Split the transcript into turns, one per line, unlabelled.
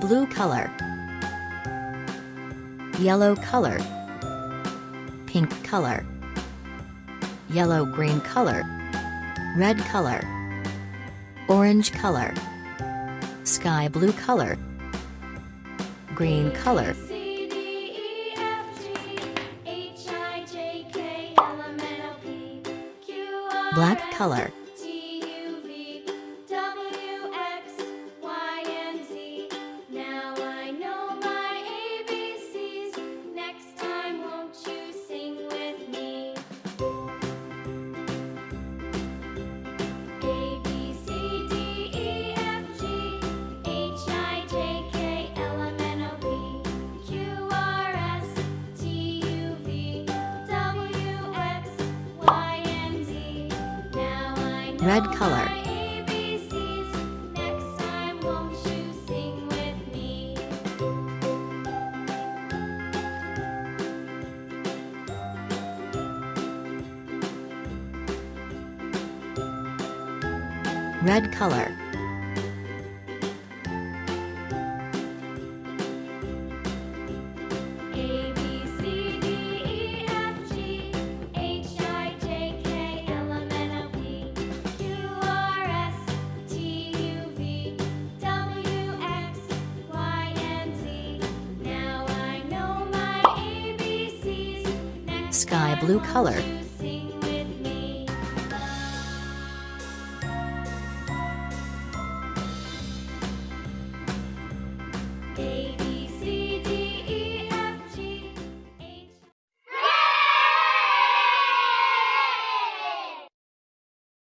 blue color, yellow color, pink color, yellow green color, red color, orange color, sky blue color, green color, black color, red color, red color, sky blue color,